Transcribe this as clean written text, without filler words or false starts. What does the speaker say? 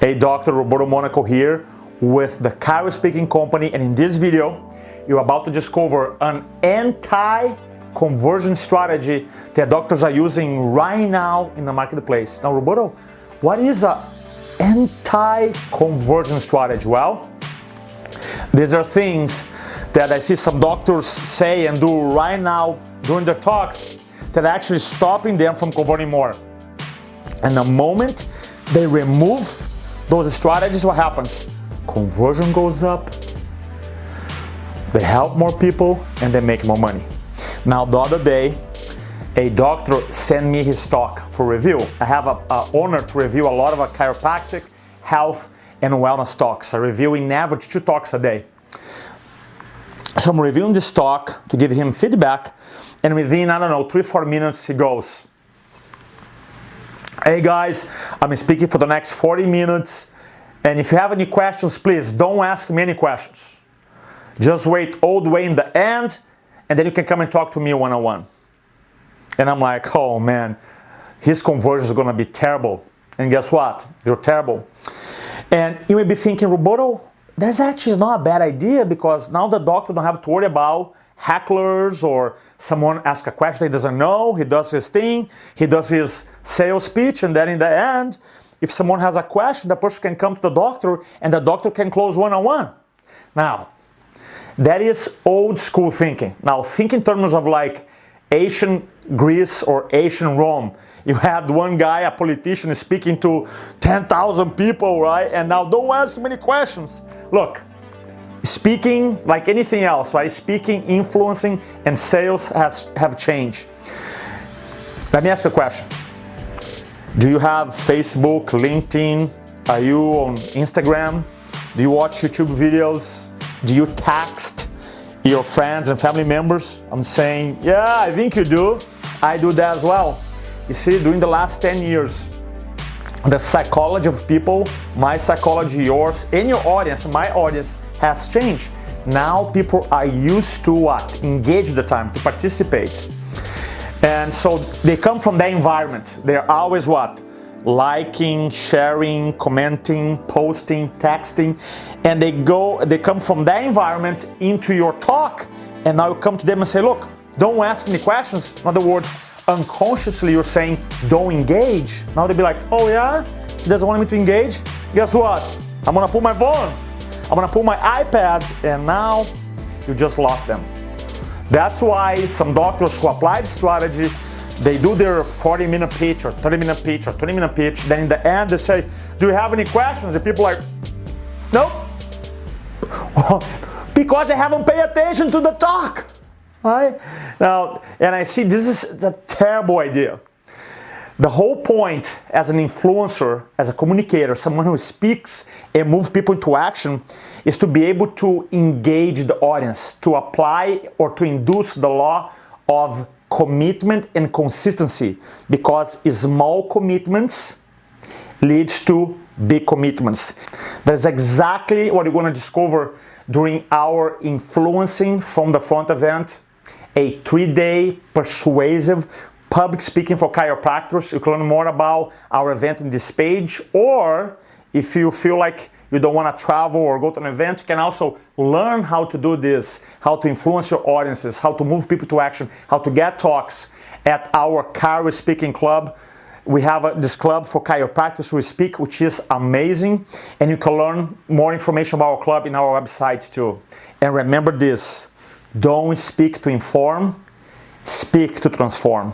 Hey, Dr. Roberto Monaco here with the Chiro Speaking Company, and in this video you're about to discover an anti-conversion strategy that doctors are using right now in the marketplace. Now, Roberto, what is an anti-conversion strategy? Well, these are things that I see some doctors say and do right now during their talks that are actually stopping them from converting more. And the moment they remove those strategies, what happens? Conversion goes up, they help more people, and they make more money. Now, the other day, a doctor sent me his talk for review. I have an honor to review a lot of chiropractic, health, and wellness talks. I review in average 2 talks a day. So I'm reviewing this talk to give him feedback, and within, 3-4 minutes, he goes, "Hey guys, I'm speaking for the next 40 minutes, and if you have any questions, please don't ask me any questions. Just wait all the way in the end, and then you can come and talk to me one-on-one." And I'm like, oh man, his conversion is gonna be terrible. And guess what? They're terrible. And you may be thinking, Roberto, that's actually not a bad idea, because now the doctor don't have to worry about hecklers or someone ask a question he doesn't know. He does his thing, he does his sales pitch, and then in the end, if someone has a question, the person can come to the doctor and the doctor can close one-on-one. Now, that is old school thinking. Now, think in terms of like ancient Greece or ancient Rome. You had one guy, a politician, speaking to 10,000 people, right? And now don't ask him any questions. Look, speaking, like anything else, right? Speaking, influencing, and sales have changed. Let me ask you a question. Do you have Facebook, LinkedIn? Are you on Instagram? Do you watch YouTube videos? Do you text your friends and family members? I'm saying, yeah, I think you do. I do that as well. You see, during the last 10 years, the psychology of people, my psychology, yours, and your audience, my audience, has changed. Now people are used to what? Engage the time, to participate. And so they come from that environment. They're always what? Liking, sharing, commenting, posting, texting, and they come from that environment into your talk, and now you come to them and say, look, don't ask me questions. In other words, unconsciously you're saying, don't engage. Now they'll be like, oh yeah? He doesn't want me to engage? Guess what? I'm gonna pull my phone. I'm gonna pull my iPad, and now you just lost them. That's why some doctors who apply the strategy, they do their 40-minute pitch or 30-minute pitch or 20-minute pitch. Then in the end, they say, do you have any questions? And people are like, nope. Because they haven't paid attention to the talk. Right? Now, and I see this is a terrible idea. The whole point as an influencer, as a communicator, someone who speaks and moves people into action, is to be able to engage the audience, to apply or to induce the law of commitment and consistency, because small commitments leads to big commitments. That's exactly what you're going to discover during our Influencing from the Front event, a 3-day persuasive public speaking for chiropractors. You can learn more about our event in this page, or if you feel like you don't want to travel or go to an event, you can also learn how to do this, how to influence your audiences, how to move people to action, how to get talks at our Chiro Speaking Club. We have this club for chiropractors who speak, which is amazing, and you can learn more information about our club in our website too. And remember this, don't speak to inform, speak to transform.